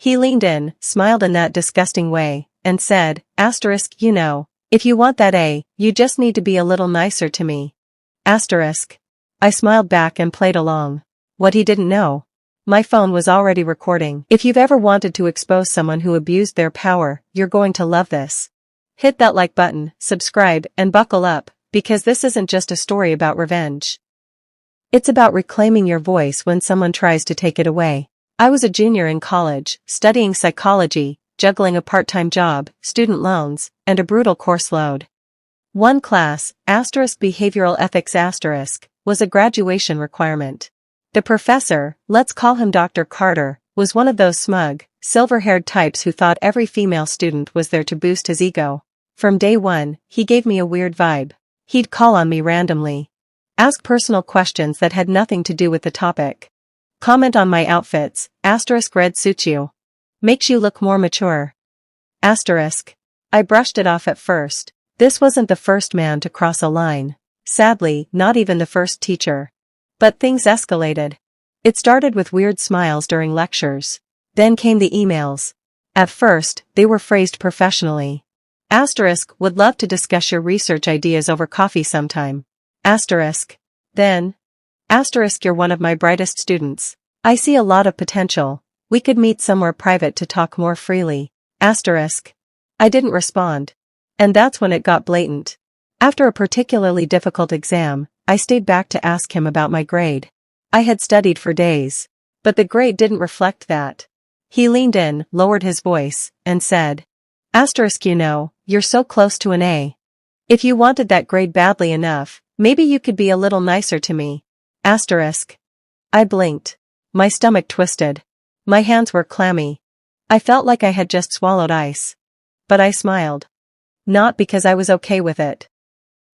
He leaned in, smiled in that disgusting way, and said, you know, if you want that A, you just need to be a little nicer to me. Asterisk. I smiled back and played along. What he didn't know. My phone was already recording. If you've ever wanted to expose someone who abused their power, you're going to love this. Hit that like button, subscribe, and buckle up, because this isn't just a story about revenge. It's about reclaiming your voice when someone tries to take it away. I was a junior in college, studying psychology, juggling a part-time job, student loans, and a brutal course load. One class, behavioral ethics was a graduation requirement. The professor, let's call him Dr. Carter, was one of those smug, silver-haired types who thought every female student was there to boost his ego. From day one, he gave me a weird vibe. He'd call on me randomly. Ask personal questions that had nothing to do with the topic. Comment on my outfits, red suits you. Makes you look more mature. I brushed it off at first. This wasn't the first man to cross a line. Sadly, not even the first teacher. But things escalated. It started with weird smiles during lectures. Then came the emails. At first, they were phrased professionally. Would love to discuss your research ideas over coffee sometime. Then. You're one of my brightest students. I see a lot of potential. We could meet somewhere private to talk more freely. I didn't respond. And that's when it got blatant. After a particularly difficult exam, I stayed back to ask him about my grade. I had studied for days. But the grade didn't reflect that. He leaned in, lowered his voice, and said, you know, you're so close to an A. If you wanted that grade badly enough, maybe you could be a little nicer to me. I blinked. My stomach twisted. My hands were clammy. I felt like I had just swallowed ice. But I smiled. Not because I was okay with it.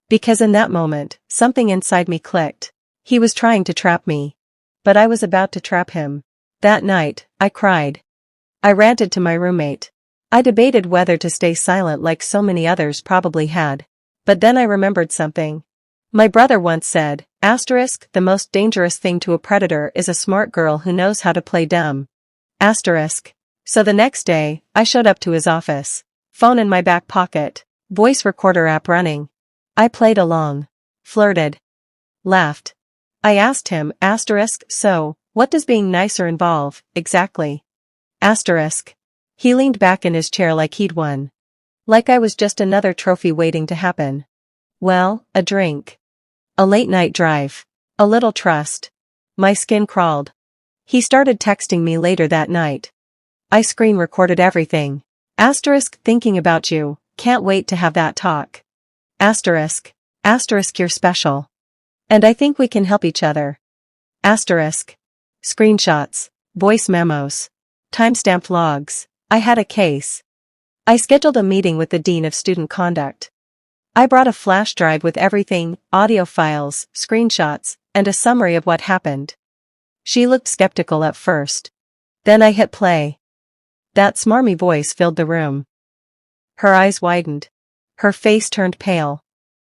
Because in that moment, something inside me clicked. He was trying to trap me. But I was about to trap him. That night, I cried. I ranted to my roommate. I debated whether to stay silent like so many others probably had. But then I remembered something. My brother once said, the most dangerous thing to a predator is a smart girl who knows how to play dumb. So the next day, I showed up to his office. Phone in my back pocket. Voice recorder app running. I played along. Flirted. Laughed. I asked him, so, what does being nicer involve, exactly? He leaned back in his chair like he'd won. Like I was just another trophy waiting to happen. Well, a drink. A late-night drive. A little trust. My skin crawled. He started texting me later that night. I screen recorded everything. Thinking about you, can't wait to have that talk. You're special. And I think we can help each other. Screenshots. Voice memos. Timestamped logs. I had a case. I scheduled a meeting with the Dean of Student Conduct. I brought a flash drive with everything, audio files, screenshots, and a summary of what happened. She looked skeptical at first. Then I hit play. That smarmy voice filled the room. Her eyes widened. Her face turned pale.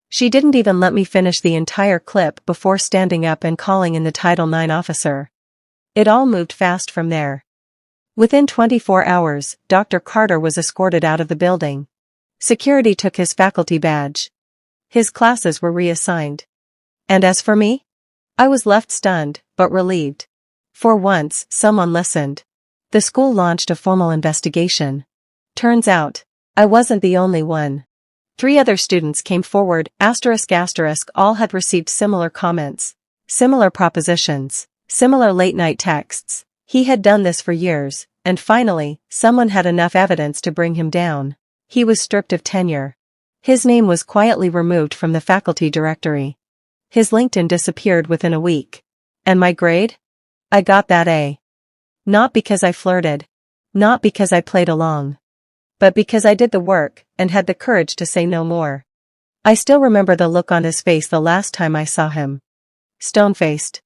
She didn't even let me finish the entire clip before standing up and calling in the Title IX officer. It all moved fast from there. Within 24 hours, Dr. Carter was escorted out of the building. Security took his faculty badge. His classes were reassigned. And as for me? I was left stunned, but relieved. For once, someone listened. The school launched a formal investigation. Turns out, I wasn't the only one. 3 other students came forward, all had received similar comments, similar propositions, similar late-night texts. He had done this for years, and finally, someone had enough evidence to bring him down. He was stripped of tenure. His name was quietly removed from the faculty directory. His LinkedIn disappeared within a week. And my grade? I got that A. Not because I flirted. Not because I played along. But because I did the work, and had the courage to say no more. I still remember the look on his face the last time I saw him. Stone-faced.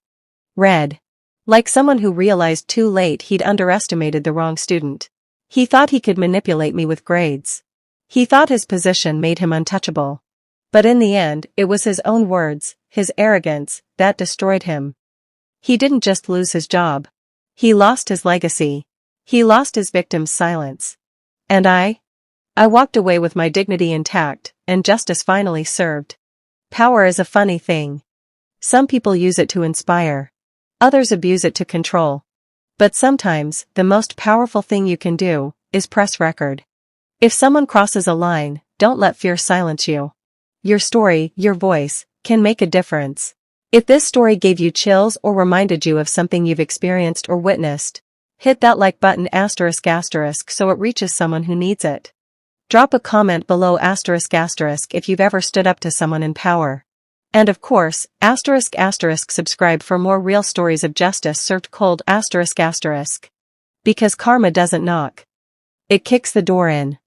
Red. Like someone who realized too late he'd underestimated the wrong student. He thought he could manipulate me with grades. He thought his position made him untouchable. But in the end, it was his own words, his arrogance, that destroyed him. He didn't just lose his job. He lost his legacy. He lost his victim's silence. And I walked away with my dignity intact, and justice finally served. Power is a funny thing. Some people use it to inspire. Others abuse it to control. But sometimes, the most powerful thing you can do is press record. If someone crosses a line, don't let fear silence you. Your story, your voice, can make a difference. If this story gave you chills or reminded you of something you've experienced or witnessed, hit that like button *** so it reaches someone who needs it. Drop a comment below *** if you've ever stood up to someone in power. And of course, *** subscribe for more real stories of justice served cold ***. Because karma doesn't knock. It kicks the door in.